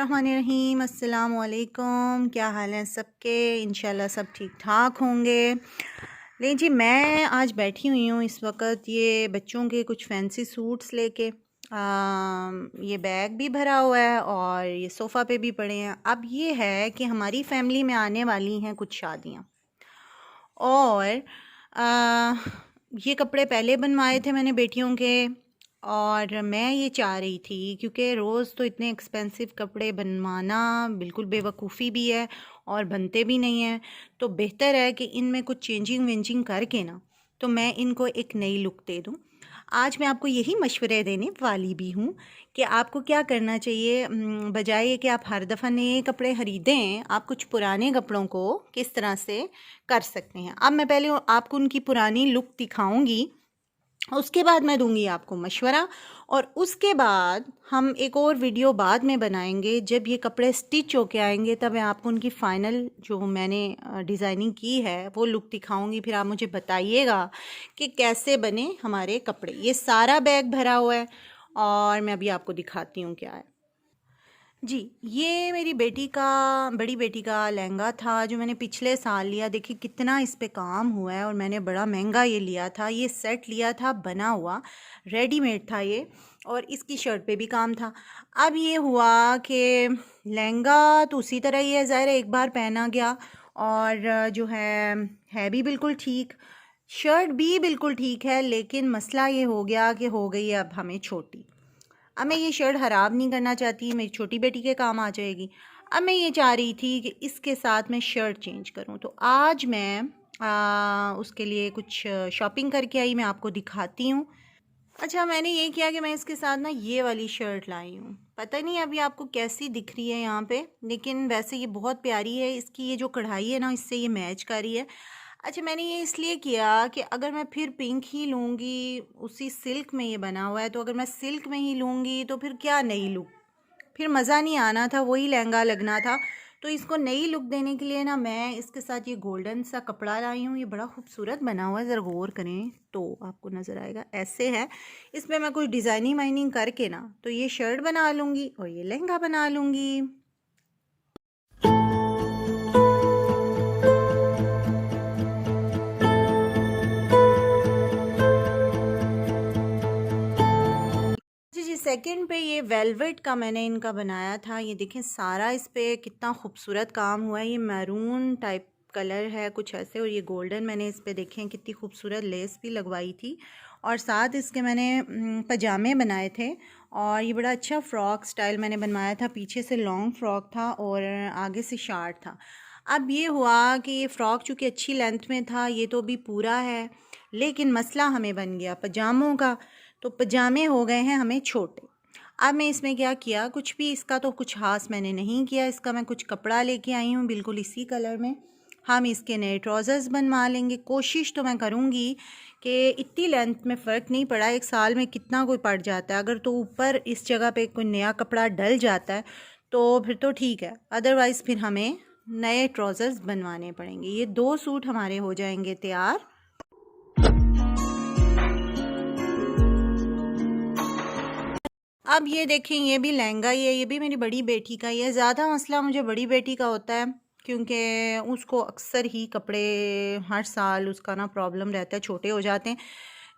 बिस्मिल्लाहिर्रहमानिर्रहीम। अस्सलाम वालेकुम। क्या हाल है सबके? इंशाल्लाह सब ठीक ठाक होंगे। लें जी, मैं आज बैठी हुई हूँ इस वक्त ये बच्चों के कुछ फैंसी सूट्स लेके। ये बैग भी भरा हुआ है और ये सोफ़ा पे भी पड़े हैं। अब ये है कि हमारी फैमिली में आने वाली हैं कुछ शादियाँ, और आ, ये कपड़े पहले बनवाए थे मैंने बेटियों के। और मैं ये चाह रही थी, क्योंकि रोज़ तो इतने एक्सपेंसिव कपड़े बनवाना बिल्कुल बेवकूफ़ी भी है और बनते भी नहीं हैं। तो बेहतर है कि इनमें कुछ चेंजिंग वेंजिंग करके ना, तो मैं इनको एक नई लुक दे दूँ। आज मैं आपको यही मशवरे देने वाली भी हूँ कि आपको क्या करना चाहिए। बजाय कि आप हर दफ़ा नए कपड़े ख़रीदें, आप कुछ पुराने कपड़ों को किस तरह से कर सकते हैं। अब मैं पहले आपको उनकी पुरानी लुक दिखाऊंगी, उसके बाद मैं दूंगी आपको मशवरा, और उसके बाद हम एक और वीडियो बाद में बनाएंगे जब ये कपड़े स्टिच होके आएंगे, तब मैं आपको उनकी फ़ाइनल जो मैंने डिज़ाइनिंग की है वो लुक दिखाऊंगी। फिर आप मुझे बताइएगा कि कैसे बने हमारे कपड़े। ये सारा बैग भरा हुआ है और मैं अभी आपको दिखाती हूँ क्या है। जी, ये मेरी बेटी का, बड़ी बेटी का लहंगा था जो मैंने पिछले साल लिया। देखिए कितना इस पे काम हुआ है, और मैंने बड़ा महंगा ये लिया था। ये सेट लिया था बना हुआ, रेडीमेड था ये, और इसकी शर्ट पे भी काम था। अब ये हुआ कि लहंगा तो उसी तरह ही है, ज़ाहिर है एक बार पहना गया, और जो है भी बिल्कुल ठीक, शर्ट भी बिल्कुल ठीक है। लेकिन मसला ये हो गया कि हो गई है अब हमें छोटी। अब मैं ये शर्ट ख़राब नहीं करना चाहती, मेरी छोटी बेटी के काम आ जाएगी। अब मैं ये चाह रही थी कि इसके साथ मैं शर्ट चेंज करूं, तो आज मैं उसके लिए कुछ शॉपिंग करके आई, मैं आपको दिखाती हूँ। अच्छा, मैंने ये किया कि मैं इसके साथ ना ये वाली शर्ट लाई हूँ। पता नहीं अभी आपको कैसी दिख रही है यहाँ पे, लेकिन वैसे ये बहुत प्यारी है। इसकी ये जो कढ़ाई है ना, इससे ये मैच कर रही है। अच्छा, मैंने ये इसलिए किया कि अगर मैं फिर पिंक ही लूँगी, उसी सिल्क में ये बना हुआ है, तो अगर मैं सिल्क में ही लूँगी तो फिर क्या नई लुक, फिर मज़ा नहीं आना था, वही लहंगा लगना था। तो इसको नई लुक देने के लिए ना, मैं इसके साथ ये गोल्डन सा कपड़ा लाई हूँ। ये बड़ा खूबसूरत बना हुआ है, ज़रा गौर करें तो आपको नज़र आएगा, ऐसे है। इसमें मैं कुछ डिज़ाइनिंग वाइनिंग करके ना, तो ये शर्ट बना लूँगी और ये लहंगा बना लूँगी। जी जी, सेकंड पे ये वेलवेट का मैंने इनका बनाया था। ये देखें सारा इस पे कितना खूबसूरत काम हुआ है। ये मैरून टाइप कलर है कुछ ऐसे, और ये गोल्डन मैंने इस पे देखें कितनी खूबसूरत लेस भी लगवाई थी। और साथ इसके मैंने पजामे बनाए थे, और ये बड़ा अच्छा फ़्रॉक स्टाइल मैंने बनवाया था। पीछे से लॉन्ग फ्रॉक था और आगे से शार्ट था। अब ये हुआ कि ये फ़्रॉक चूँकि अच्छी लेंथ में था, ये तो अभी पूरा है, लेकिन मसला हमें बन गया पजामों का। तो पजामे हो गए हैं हमें छोटे। अब मैं इसमें क्या किया, कुछ भी इसका तो कुछ ख़ास मैंने नहीं किया। इसका मैं कुछ कपड़ा लेके आई हूँ बिल्कुल इसी कलर में। हम इसके नए ट्राउज़र्स बनवा लेंगे। कोशिश तो मैं करूँगी कि इतनी लेंथ में फ़र्क नहीं पड़ा, एक साल में कितना कोई पड़ जाता है। अगर तो ऊपर इस जगह पे कोई नया कपड़ा डल जाता है तो फिर तो ठीक है, अदरवाइज़ फिर हमें नए ट्राउज़र्स बनवाने पड़ेंगे। ये 2 सूट हमारे हो जाएंगे तैयार। अब ये देखें, ये भी लहंगा ही है, ये भी मेरी बड़ी बेटी का ही है। ज़्यादा मसला मुझे बड़ी बेटी का होता है, क्योंकि उसको अक्सर ही कपड़े हर साल उसका ना प्रॉब्लम रहता है, छोटे हो जाते हैं।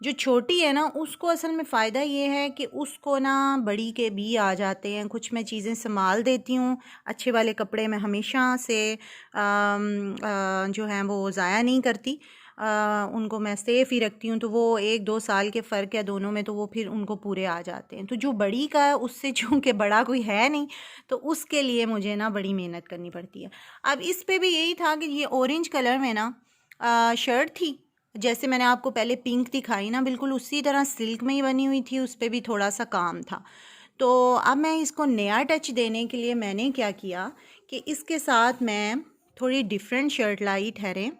जो छोटी है ना, उसको असल में फ़ायदा ये है कि उसको ना बड़ी के भी आ जाते हैं। कुछ मैं चीज़ें संभाल देती हूँ, अच्छे वाले कपड़े मैं हमेशा से जो हैं वो ज़ाया नहीं करती। उनको मैं सेफ़ ही रखती हूँ, तो वो 1-2 साल के फ़र्क है दोनों में, तो वो फिर उनको पूरे आ जाते हैं। तो जो बड़ी का है उससे चूँकि बड़ा कोई है नहीं, तो उसके लिए मुझे ना बड़ी मेहनत करनी पड़ती है। अब इस पे भी यही था कि ये ऑरेंज कलर में ना शर्ट थी, जैसे मैंने आपको पहले पिंक दिखाई ना, बिल्कुल उसी तरह सिल्क में ही बनी हुई थी, उस पर भी थोड़ा सा काम था। तो अब मैं इसको नया टच देने के लिए मैंने क्या किया कि इसके साथ मैं थोड़ी डिफरेंट शर्ट लाई। ठहरें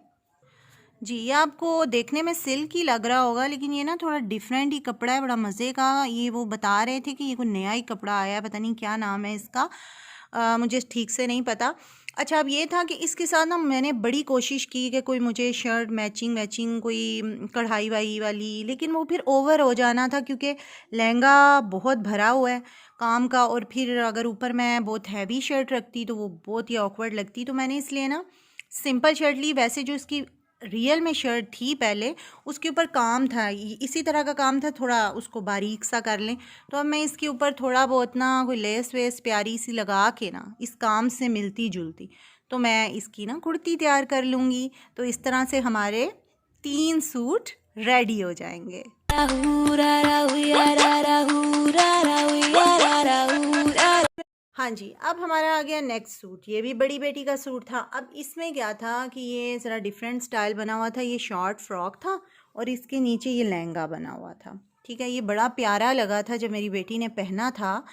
जी, ये आपको देखने में सिल्क ही लग रहा होगा, लेकिन ये ना थोड़ा डिफरेंट ही कपड़ा है, बड़ा मज़े का। ये वो बता रहे थे कि ये कोई नया ही कपड़ा आया है, पता नहीं क्या नाम है इसका, मुझे ठीक से नहीं पता। अच्छा, अब ये था कि इसके साथ ना मैंने बड़ी कोशिश की कि कोई मुझे शर्ट मैचिंग मैचिंग कोई कढ़ाई वाई वाली, लेकिन वो फिर ओवर हो जाना था क्योंकि लहंगा बहुत भरा हुआ है काम का, और फिर अगर ऊपर मैं बहुत हैवी शर्ट रखती तो वो बहुत ही ऑकवर्ड लगती। तो मैंने इसलिए ना सिंपल शर्ट ली। वैसे जो इसकी रियल में शर्ट थी पहले, उसके ऊपर काम था, इसी तरह का काम था, थोड़ा उसको बारीक सा कर लें। तो अब मैं इसके ऊपर थोड़ा बहुत ना कोई लेस वेस प्यारी सी लगा के ना इस काम से मिलती जुलती तो मैं इसकी ना कुर्ती तैयार कर लूँगी। तो इस तरह से हमारे 3 सूट रेडी हो जाएंगे। हाँ जी, अब हमारा आ गया नेक्स्ट सूट। ये भी बड़ी बेटी का सूट था। अब इसमें क्या था कि ये ज़रा डिफरेंट स्टाइल बना हुआ था। ये शॉर्ट फ्रॉक था और इसके नीचे ये लहंगा बना हुआ था। ठीक है, ये बड़ा प्यारा लगा था जब मेरी बेटी ने पहना था।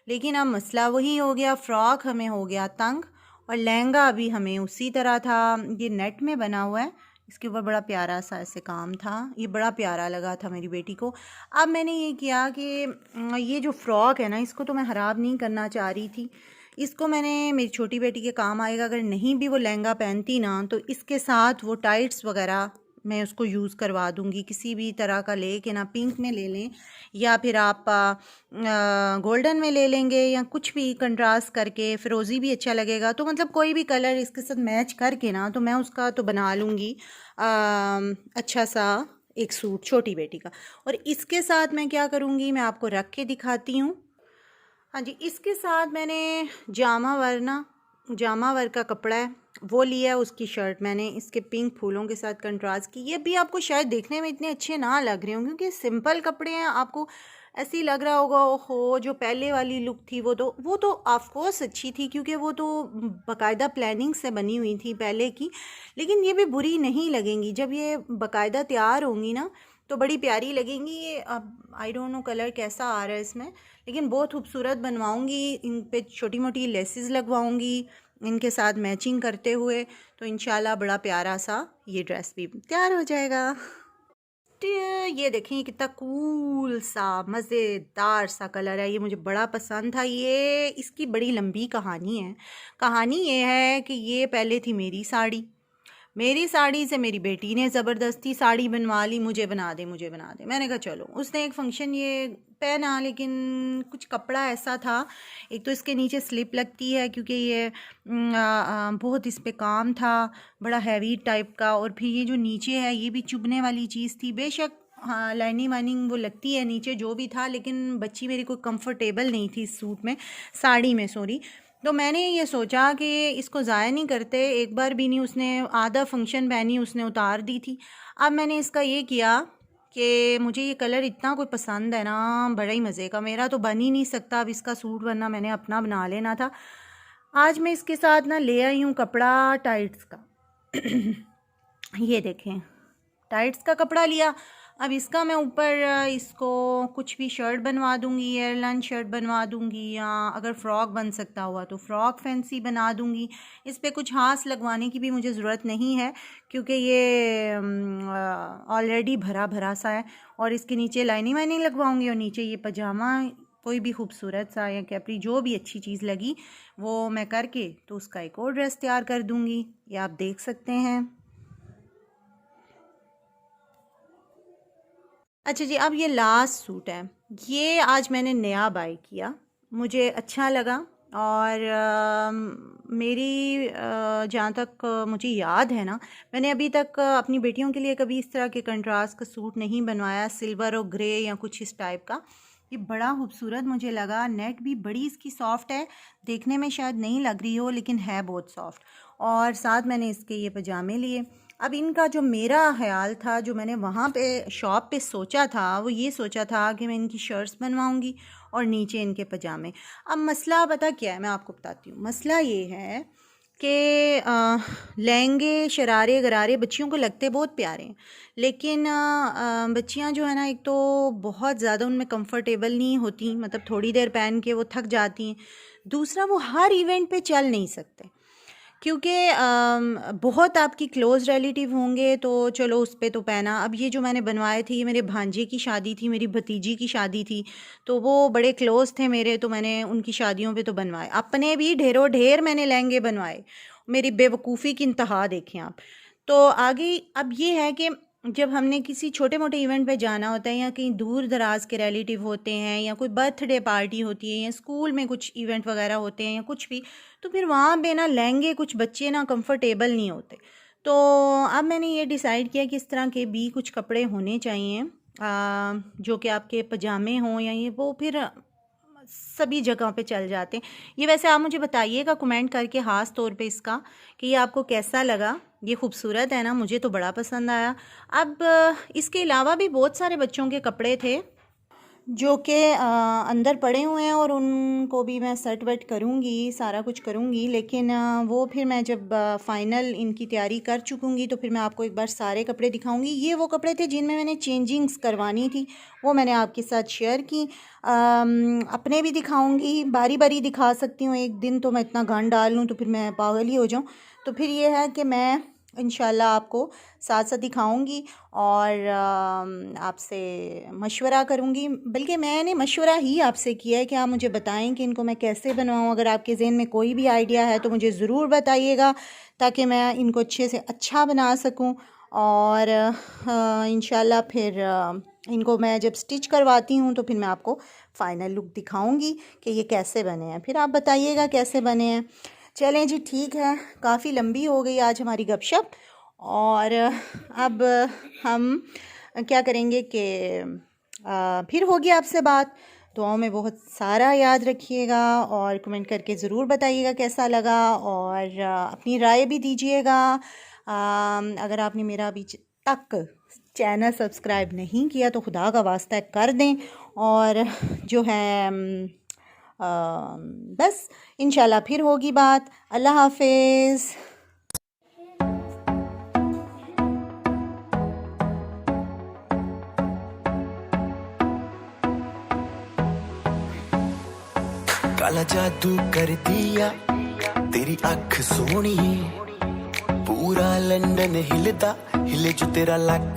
लेकिन अब मसला वही हो गया, फ़्रॉक हमें हो गया तंग और लहंगा भी हमें उसी तरह था। ये नेट में बना हुआ है, इसके ऊपर बड़ा प्यारा सा ऐसे काम था। ये बड़ा प्यारा लगा था मेरी बेटी को। अब मैंने ये किया कि ये जो फ़्रॉक है ना, इसको तो मैं ख़राब नहीं करना चाह रही थी। इसको मैंने, मेरी छोटी बेटी के काम आएगा, अगर नहीं भी वो लहंगा पहनती ना तो इसके साथ वो टाइट्स वगैरह मैं उसको यूज़ करवा दूँगी। किसी भी तरह का ले के ना, पिंक में ले लें या फिर आप गोल्डन में ले लेंगे या कुछ भी कंट्रास्ट करके, फिरोज़ी भी अच्छा लगेगा। तो मतलब कोई भी कलर इसके साथ मैच करके ना तो मैं उसका तो बना लूँगी अच्छा सा एक सूट छोटी बेटी का। और इसके साथ मैं क्या करूँगी, मैं आपको रख के दिखाती हूँ। हाँ जी, इसके साथ मैंने जामा वर्क का कपड़ा है वो लिया। उसकी शर्ट मैंने इसके पिंक फूलों के साथ कंट्रास्ट की। ये भी आपको शायद देखने में इतने अच्छे ना लग रहे हों क्योंकि सिंपल कपड़े हैं। आपको ऐसे ही लग रहा होगा ओहो, जो पहले वाली लुक थी वो तो ऑफ कोर्स अच्छी थी क्योंकि वो तो बाकायदा प्लानिंग से बनी हुई थी पहले की। लेकिन ये भी बुरी नहीं लगेंगी जब ये बाकायदा तैयार होंगी ना, तो बड़ी प्यारी लगेंगी। ये अब आई डोंट नो कलर कैसा आ रहा है इसमें, लेकिन बहुत खूबसूरत बनवाऊंगी। इन पे छोटी मोटी लेसेस लगवाऊंगी इनके साथ मैचिंग करते हुए, तो इंशाल्लाह बड़ा प्यारा सा ये ड्रेस भी तैयार हो जाएगा। तो ये देखें कितना कूल सा मज़ेदार सा कलर है, ये मुझे बड़ा पसंद था। ये इसकी बड़ी लंबी कहानी है। कहानी ये है कि ये पहले थी मेरी साड़ी से मेरी बेटी ने ज़बरदस्ती साड़ी बनवा ली, मुझे बना दे मुझे बना दे। मैंने कहा चलो। उसने एक फंक्शन ये पहना, लेकिन कुछ कपड़ा ऐसा था, एक तो इसके नीचे स्लिप लगती है क्योंकि ये बहुत इस पे काम था, बड़ा हैवी टाइप का, और फिर ये जो नीचे है ये भी चुभने वाली चीज़ थी। बेशक हाँ लाइनिंग वाइनिंग वो लगती है नीचे जो भी था, लेकिन बच्ची मेरी कोई कंफर्टेबल नहीं थी इस सूट में, साड़ी में सॉरी। तो मैंने ये सोचा कि इसको ज़ाया नहीं करते, एक बार भी नहीं। उसने आधा फंक्शन पहनी, उसने उतार दी थी। अब मैंने इसका ये किया कि मुझे ये कलर इतना कोई पसंद है ना, बड़ा ही मज़े का। मेरा तो बन ही नहीं सकता अब इसका सूट, वरना मैंने अपना बना लेना था। आज मैं इसके साथ ना ले आई हूँ कपड़ा टाइट्स का ये देखें, टाइट्स का कपड़ा लिया। अब इसका मैं ऊपर इसको कुछ भी शर्ट बनवा दूंगी, एयरलाइन शर्ट बनवा दूंगी, या अगर फ़्रॉक बन सकता हुआ तो फ़्रॉक फैंसी बना दूंगी। इस पर कुछ हाथ लगवाने की भी मुझे ज़रूरत नहीं है क्योंकि ये ऑलरेडी भरा भरा सा है। और इसके नीचे लाइनिंग वाइनिंग लगवाऊंगी और नीचे ये पजामा कोई भी खूबसूरत सा या कैपरी जो भी अच्छी चीज़ लगी वो मैं करके तो उसका एक और ड्रेस तैयार कर दूंगी। ये आप देख सकते हैं। अच्छा जी, अब ये लास्ट सूट है। ये आज मैंने नया बाय किया, मुझे अच्छा लगा। और मेरी जहाँ तक मुझे याद है ना, मैंने अभी तक अपनी बेटियों के लिए कभी इस तरह के कंट्रास्ट का सूट नहीं बनवाया, सिल्वर और ग्रे या कुछ इस टाइप का। ये बड़ा खूबसूरत मुझे लगा। नेट भी बड़ी इसकी सॉफ्ट है, देखने में शायद नहीं लग रही हो लेकिन है बहुत सॉफ्ट। और साथ मैंने इसके ये पजामे लिए। अब इनका जो मेरा ख्याल था, जो मैंने वहाँ पे शॉप पे सोचा था, वो ये सोचा था कि मैं इनकी शर्ट्स बनवाऊँगी और नीचे इनके पजामे। अब मसला पता क्या है, मैं आपको बताती हूँ। मसला ये है कि लहंगे शरारे गरारे बच्चियों को लगते बहुत प्यारे हैं, लेकिन बच्चियाँ जो है ना, एक तो बहुत ज़्यादा उनमें कंफर्टेबल नहीं होती, मतलब थोड़ी देर पहन के वो थक जाती हैं। दूसरा, वो हर इवेंट पे चल नहीं सकते क्योंकि बहुत आपकी क्लोज़ रिलेटिव होंगे तो चलो उस पे तो पहना। अब ये जो मैंने बनवाए थे, ये मेरे भांजे की शादी थी, मेरी भतीजी की शादी थी, तो वो बड़े क्लोज़ थे मेरे, तो मैंने उनकी शादियों पे तो बनवाए। अपने भी ढेरों ढेर मैंने लहंगे बनवाए मेरी बेवकूफ़ी की इंतहा देखें आप। तो आगे अब ये है कि जब हमने किसी छोटे मोटे इवेंट पे जाना होता है या कहीं दूर दराज के रिलेटिव होते हैं या कोई बर्थडे पार्टी होती है या स्कूल में कुछ इवेंट वगैरह होते हैं या कुछ भी, तो फिर वहाँ पे ना लहंगे कुछ बच्चे ना कंफर्टेबल नहीं होते। तो अब मैंने ये डिसाइड किया कि इस तरह के भी कुछ कपड़े होने चाहिए जो कि आपके पजामे हों या ये वो, फिर सभी जगह पे चल जाते हैं ये। वैसे आप मुझे बताइएगा कमेंट करके ख़ास तौर पे इसका कि ये आपको कैसा लगा। ये खूबसूरत है ना, मुझे तो बड़ा पसंद आया। अब इसके अलावा भी बहुत सारे बच्चों के कपड़े थे जो कि अंदर पड़े हुए हैं और उनको भी मैं सेट वेट करूँगी, सारा कुछ करूँगी। लेकिन वो फिर मैं जब फ़ाइनल इनकी तैयारी कर चुकूँगी तो फिर मैं आपको एक बार सारे कपड़े दिखाऊँगी। ये वो कपड़े थे जिनमें मैंने चेंजिंग्स करवानी थी, वो मैंने आपके साथ शेयर की। अपने भी दिखाऊँगी, बारी बारी दिखा सकती हूँ। एक दिन तो मैं इतना घन डाल लूँ तो फिर मैं पागल ही हो जाऊँ। तो फिर ये है कि मैं इंशाल्लाह आपको साथ साथ दिखाऊंगी और आपसे मशवरा करूंगी। बल्कि मैंने मशवरा ही आपसे किया है कि आप मुझे बताएं कि इनको मैं कैसे बनवाऊं। अगर आपके ज़हन में कोई भी आइडिया है तो मुझे ज़रूर बताइएगा ताकि मैं इनको अच्छे से अच्छा बना सकूं। और इंशाल्लाह फिर इनको मैं जब स्टिच करवाती हूँ तो फिर मैं आपको फ़ाइनल लुक दिखाऊंगी कि ये कैसे बने हैं, फिर आप बताइएगा कैसे बने हैं। चलें जी, ठीक है, काफ़ी लंबी हो गई आज हमारी गपशप। और अब हम क्या करेंगे कि फिर होगी आपसे बात। दुआओं में बहुत सारा याद रखिएगा और कमेंट करके ज़रूर बताइएगा कैसा लगा और अपनी राय भी दीजिएगा। अगर आपने मेरा अभी तक चैनल सब्सक्राइब नहीं किया तो खुदा का वास्ता कर दें। और जो है बस इंशाल्लाह फिर होगी बात। अल्लाह हाफिज़। काला जादू कर दिया तेरी अख सोनी, पूरा लंदन हिलदा हिले जो तेरा लक।